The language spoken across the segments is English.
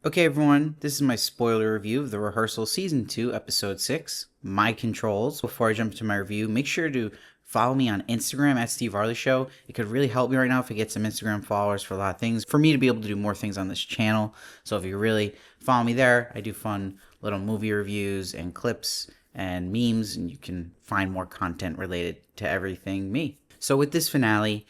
Okay, everyone, this is my spoiler review of the Rehearsal Season 2, Episode 6, My Controls. Before I jump into my review, make sure to follow me on Instagram at Steve Varley Show. It could really help me right now if I get some Instagram followers for a lot of things, for me to be able to do more things on this channel. So if you really follow me there, I do fun little movie reviews and clips and memes, and you can find more content related to everything me. So with this finale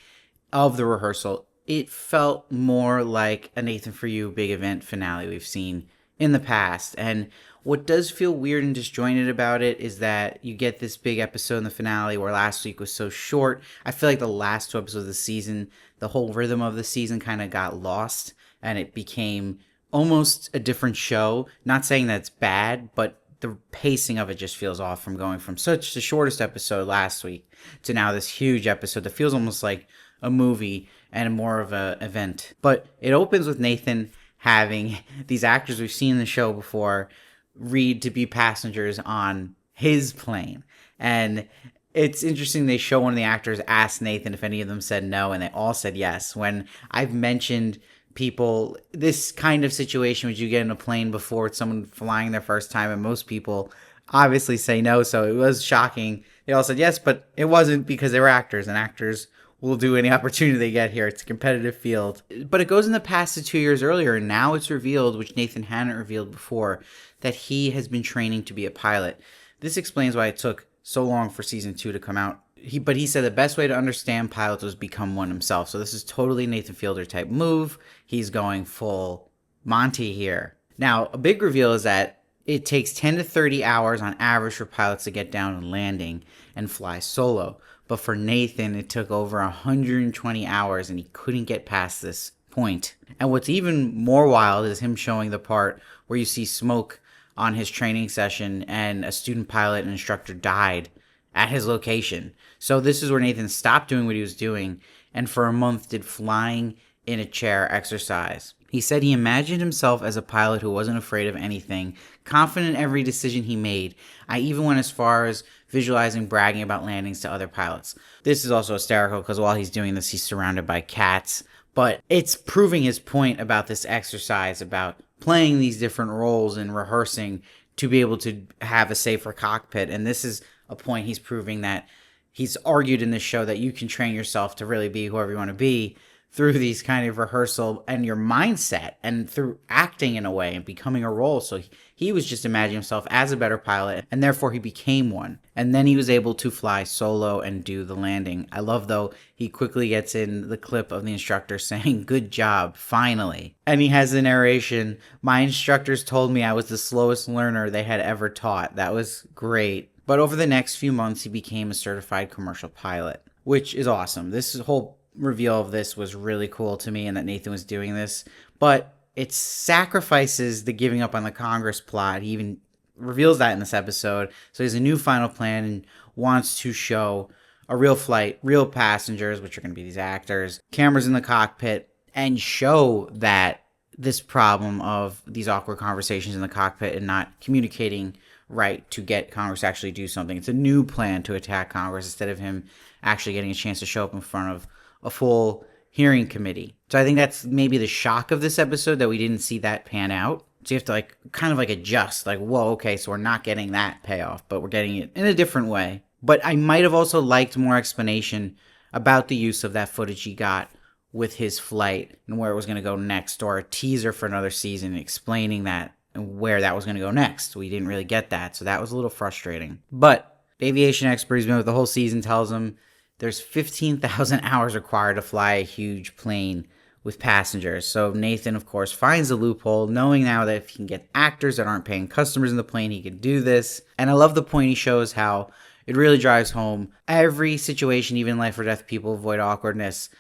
of the Rehearsal, it felt more like a Nathan For You big event finale we've seen in the past. And what does feel weird and disjointed about it is that you get this big episode in the finale where last week was so short. I feel like the last two episodes of the season, the whole rhythm of the season kind of got lost and it became almost a different show. Not saying that's bad, but the pacing of it just feels off from going from such the shortest episode last week to now this huge episode that feels almost like a movie and more of an event. But it opens with Nathan having these actors we've seen in the show before read to be passengers on his plane. And it's interesting they show one of the actors ask Nathan if any of them said no, and they all said yes. When I've mentioned people, this kind of situation, would you get in a plane before with someone flying their first time, and most people obviously say no, so it was shocking. They all said yes, but it wasn't because they were actors, and actors will do any opportunity they get here. It's a competitive field. But it goes in the past to 2 years earlier, and now it's revealed, which Nathan hadn't revealed before, that he has been training to be a pilot. This explains why it took so long for season 2 to come out. But he said the best way to understand pilots was become one himself. So this is totally Nathan Fielder type move. He's going full Monty here. Now, a big reveal is that it takes 10 to 30 hours on average for pilots to get down and landing and fly solo. But for Nathan, it took over 120 hours and he couldn't get past this point. And what's even more wild is him showing the part where you see smoke on his training session and a student pilot and instructor died at his location. So this is where Nathan stopped doing what he was doing and for a month did flying in a chair exercise. He said he imagined himself as a pilot who wasn't afraid of anything, confident in every decision he made. I even went as far as visualizing bragging about landings to other pilots. This is also hysterical because while he's doing this, he's surrounded by cats. But it's proving his point about this exercise, about playing these different roles and rehearsing to be able to have a safer cockpit. And this is a point he's proving that he's argued in this show that you can train yourself to really be whoever you want to be through these kind of rehearsal and your mindset and through acting in a way and becoming a role. So he was just imagining himself as a better pilot and therefore he became one. And then he was able to fly solo and do the landing. I love though, he quickly gets in the clip of the instructor saying, "Good job, finally." And he has the narration, "My instructors told me I was the slowest learner they had ever taught." That was great. But over the next few months, he became a certified commercial pilot, which is awesome. This whole reveal of this was really cool to me and that Nathan was doing this, but it sacrifices the giving up on the Congress plot. He even reveals that in this episode. So he has a new final plan and wants to show a real flight, real passengers, which are going to be these actors, cameras in the cockpit, and show that this problem of these awkward conversations in the cockpit and not communicating right to get Congress to actually do something. It's a new plan to attack Congress instead of him actually getting a chance to show up in front of a full hearing committee. So I think that's maybe the shock of this episode, that we didn't see that pan out. So you have to kind of adjust, whoa, okay, so we're not getting that payoff, but we're getting it in a different way. But I might have also liked more explanation about the use of that footage he got with his flight and where it was going to go next, or a teaser for another season explaining that and where that was going to go next. We didn't really get that, so that was a little frustrating. But the aviation expert who's been with the whole season tells him there's 15,000 hours required to fly a huge plane with passengers. So Nathan, of course, finds a loophole, knowing now that if he can get actors that aren't paying customers in the plane, he can do this. And I love the point he shows how it really drives home every situation, even life or death, people avoid awkwardness,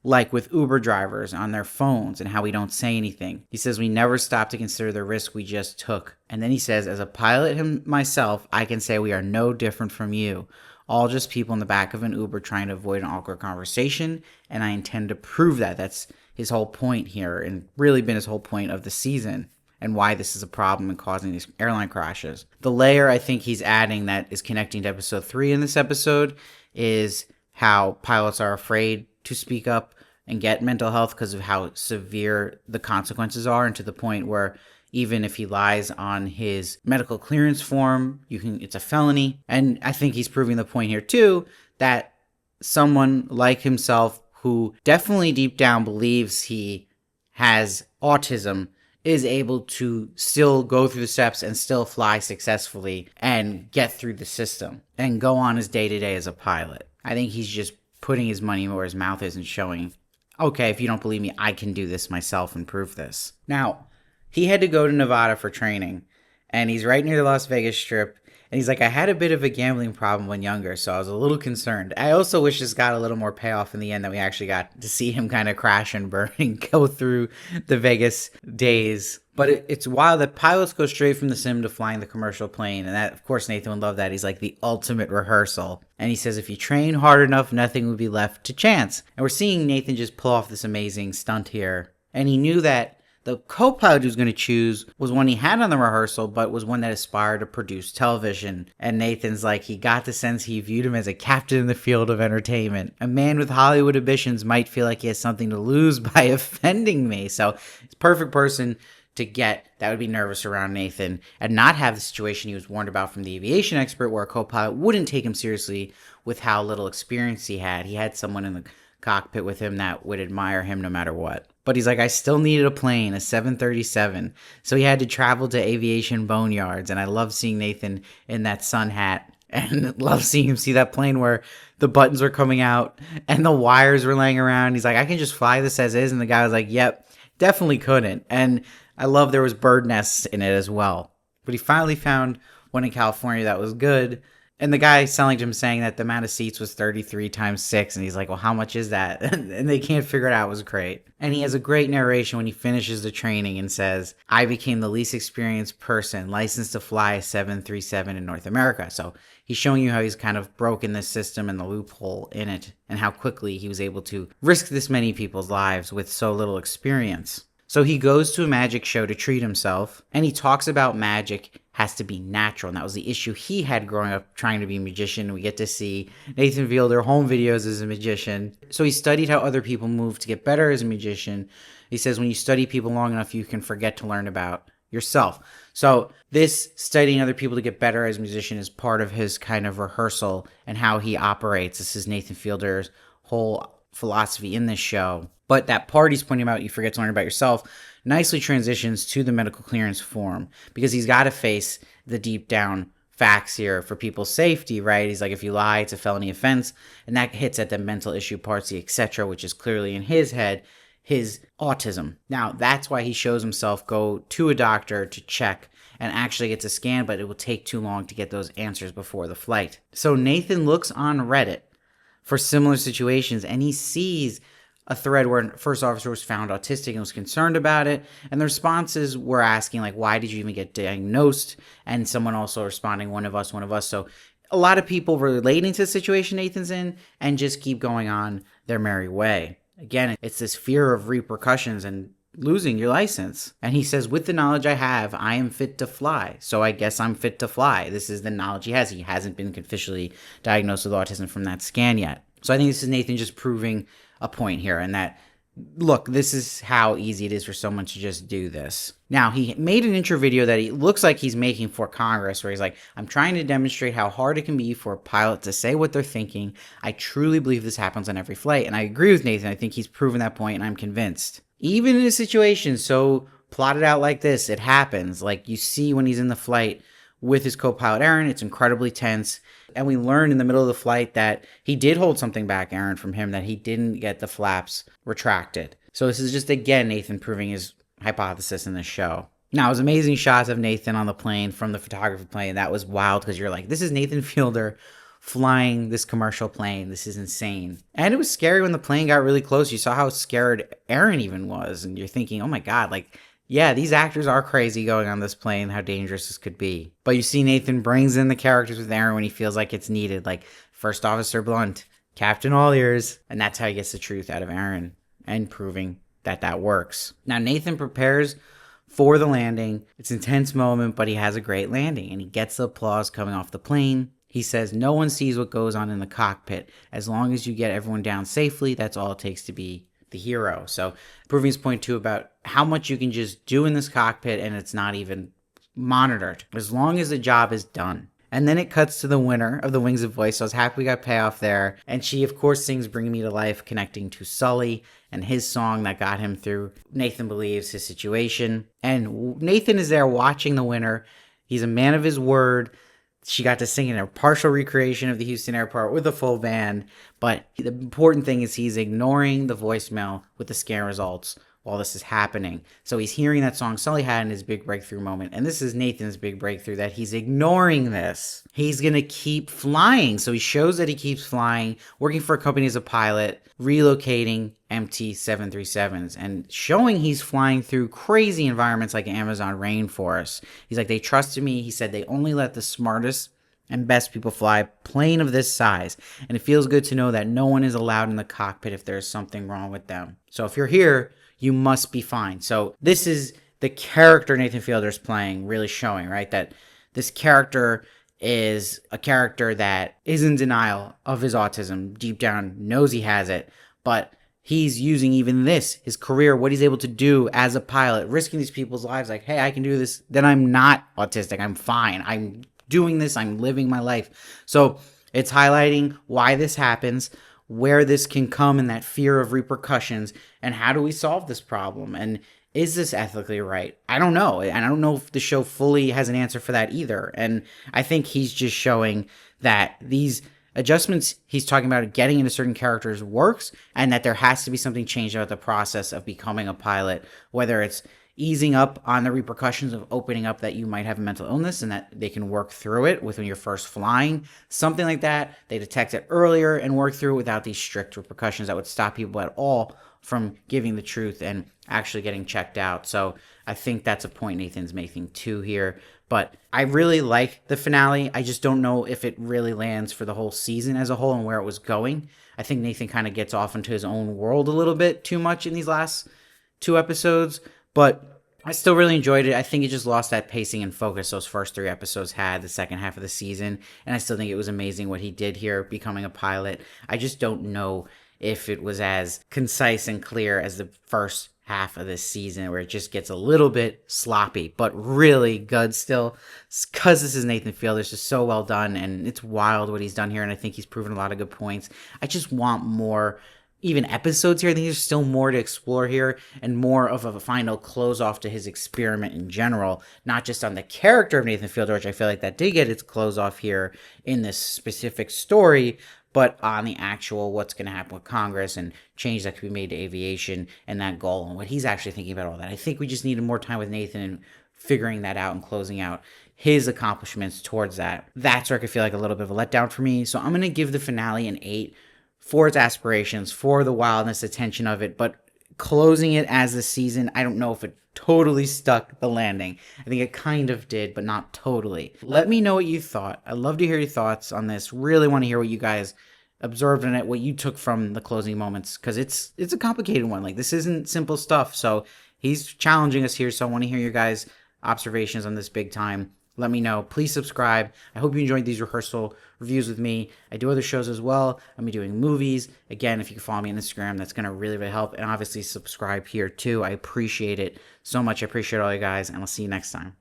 like with Uber drivers on their phones and how we don't say anything. He says we never stop to consider the risk we just took. And then he says, as a pilot myself, I can say we are no different from you. All just people in the back of an Uber trying to avoid an awkward conversation, and I intend to prove that. That's his whole point here, and really been his whole point of the season, and why this is a problem and causing these airline crashes. The layer I think he's adding that is connecting to episode 3 in this episode is how pilots are afraid to speak up and get mental health because of how severe the consequences are, and to the point where even if he lies on his medical clearance form, it's a felony. And I think he's proving the point here too, that someone like himself, who definitely deep down believes he has autism, is able to still go through the steps and still fly successfully and get through the system and go on his day-to-day as a pilot. I think he's just putting his money where his mouth is and showing, okay, if you don't believe me, I can do this myself and prove this. Now, he had to go to Nevada for training, and he's right near the Las Vegas Strip. And he's like, I had a bit of a gambling problem when younger, so I was a little concerned. I also wish this got a little more payoff in the end, that we actually got to see him kind of crash and burn and go through the Vegas days. But it's wild that pilots go straight from the sim to flying the commercial plane. And that, of course, Nathan would love that. He's like the ultimate rehearsal. And he says if you train hard enough, nothing would be left to chance. And we're seeing Nathan just pull off this amazing stunt here. And he knew that the co-pilot he was going to choose was one he had on the rehearsal, but was one that aspired to produce television. And Nathan's like, he got the sense he viewed him as a captain in the field of entertainment. A man with Hollywood ambitions might feel like he has something to lose by offending me. So it's a perfect person to get that would be nervous around Nathan and not have the situation he was warned about from the aviation expert, where a co-pilot wouldn't take him seriously with how little experience he had. He had someone in the cockpit with him that would admire him no matter what. But he's like, I still needed a plane, a 737. So he had to travel to aviation boneyards. And I love seeing Nathan in that sun hat, and love seeing him see that plane where the buttons were coming out and the wires were laying around. He's like, I can just fly this as is. And the guy was like, yep, definitely couldn't. And I love there was bird nests in it as well. But he finally found one in California that was good. And the guy selling to him saying that the amount of seats was 33 times 6. And he's like, well, how much is that? And they can't figure it out. It was great. And he has a great narration when he finishes the training and says, I became the least experienced person licensed to fly a 737 in North America. So he's showing you how he's kind of broken this system and the loophole in it, and how quickly he was able to risk this many people's lives with so little experience. So he goes to a magic show to treat himself, and he talks about magic has to be natural. And that was the issue he had growing up trying to be a magician. We get to see Nathan Fielder home videos as a magician. So he studied how other people move to get better as a magician. He says when you study people long enough, you can forget to learn about yourself. So this studying other people to get better as a musician is part of his kind of rehearsal and how he operates. This is Nathan Fielder's whole philosophy in this show. But that part he's pointing out, you forget to learn about yourself, nicely transitions to the medical clearance form, because he's got to face the deep down facts here for people's safety, right? He's like, if you lie, it's a felony offense. And that hits at the mental issue parts, the etc., which is clearly in his head, his autism. Now, that's why he shows himself go to a doctor to check and actually gets a scan, but it will take too long to get those answers before the flight. So Nathan looks on Reddit for similar situations, and he sees a thread where a first officer was found autistic and was concerned about it. And the responses were asking, like, why did you even get diagnosed? And someone also responding, one of us. So a lot of people relating to the situation Nathan's in and just keep going on their merry way. Again, it's this fear of repercussions and losing your license. And he says, with the knowledge I have, I am fit to fly. So I guess I'm fit to fly. This is the knowledge he has. He hasn't been officially diagnosed with autism from that scan yet. So I think this is Nathan just proving a point here, and that, look, this is how easy it is for someone to just do this. Now, he made an intro video that he looks like he's making for Congress, where he's like, I'm trying to demonstrate how hard it can be for a pilot to say what they're thinking. I truly believe this happens on every flight. And I agree with Nathan. I think he's proven that point, and I'm convinced. Even in a situation so plotted out like this, it happens. Like you see when he's in the flight with his co-pilot Aaron, it's incredibly tense. And we learned in the middle of the flight that he did hold something back, Aaron, from him, that he didn't get the flaps retracted. So this is just, again, Nathan proving his hypothesis in this show. Now, it was amazing shots of Nathan on the plane from the photography plane. That was wild, because you're like, this is Nathan Fielder flying this commercial plane. This is insane. And it was scary when the plane got really close. You saw how scared Aaron even was. And you're thinking, oh my God, like, yeah, these actors are crazy going on this plane, how dangerous this could be. But you see Nathan brings in the characters with Aaron when he feels like it's needed, like First Officer Blunt, Captain All Ears, and that's how he gets the truth out of Aaron and proving that that works. Now, Nathan prepares for the landing. It's an intense moment, but he has a great landing, and he gets the applause coming off the plane. He says, no one sees what goes on in the cockpit. As long as you get everyone down safely, that's all it takes to be the hero. So proving his point too about how much you can just do in this cockpit and it's not even monitored as long as the job is done. And then it cuts to the winner of the Wings of Voice. So I was happy we got payoff there. And she, of course, sings Bring Me to Life, connecting to Sully and his song that got him through Nathan Believes his situation. And Nathan is there watching the winner. He's a man of his word. She got to sing in a partial recreation of the Houston airport with a full band. But the important thing is he's ignoring the voicemail with the scan results while this is happening. So he's hearing that song Sully had in his big breakthrough moment. And this is Nathan's big breakthrough, that he's ignoring this. He's going to keep flying. So he shows that he keeps flying, working for a company as a pilot, relocating empty 737s, and showing he's flying through crazy environments like Amazon rainforest. He's like, they trusted me. He said they only let the smartest and best people fly a plane of this size. And it feels good to know that no one is allowed in the cockpit if there's something wrong with them. So if you're here, you must be fine. So this is the character Nathan Fielder's playing, really showing, right? That this character is a character that is in denial of his autism, deep down knows he has it, but he's using even this, his career, what he's able to do as a pilot, risking these people's lives, like, hey, I can do this, then I'm not autistic, I'm fine, I'm doing this, I'm living my life. So it's highlighting why this happens, where this can come, and that fear of repercussions, and how do we solve this problem, and is this ethically right? I don't know, and I don't know if the show fully has an answer for that either. And I think he's just showing that these adjustments he's talking about getting into certain characters works, and that there has to be something changed about the process of becoming a pilot, whether it's easing up on the repercussions of opening up that you might have a mental illness and that they can work through it when you're first flying, something like that. They detect it earlier and work through it without these strict repercussions that would stop people at all from giving the truth and actually getting checked out. So I think that's a point Nathan's making too here. But I really like the finale. I just don't know if it really lands for the whole season as a whole and where it was going. I think Nathan kind of gets off into his own world a little bit too much in these last 2 episodes. But I still really enjoyed it. I think it just lost that pacing and focus those first 3 episodes had the second half of the season. And I still think it was amazing what he did here, becoming a pilot. I just don't know if it was as concise and clear as the first half of this season, where it just gets a little bit sloppy, but really good still, because this is Nathan Fielder. It's just so well done, and it's wild what he's done here, and I think he's proven a lot of good points. I just want more even episodes here. I think there's still more to explore here, and more of a final close off to his experiment in general, not just on the character of Nathan Fielder, which I feel like that did get its close off here in this specific story, but on the actual what's going to happen with Congress and change that could be made to aviation and that goal and what he's actually thinking about all that. I think we just needed more time with Nathan and figuring that out and closing out his accomplishments towards that. That's where I could feel like a little bit of a letdown for me. So I'm going to give the finale an 8 for its aspirations, for the wildness, attention of it, but closing it as a season, I don't know if it totally stuck the landing. I think it kind of did, but not totally. Let me know what you thought. I'd love to hear your thoughts on this. Really want to hear what you guys observed in it, what you took from the closing moments, because it's a complicated one. Like, this isn't simple stuff. So he's challenging us here. So I want to hear your guys' observations on this big time. Let me know. Please subscribe. I hope you enjoyed these rehearsal reviews with me. I do other shows as well. I'm doing movies. Again, if you can follow me on Instagram, that's going to really, really help. And obviously subscribe here too. I appreciate it so much. I appreciate all you guys, and I'll see you next time.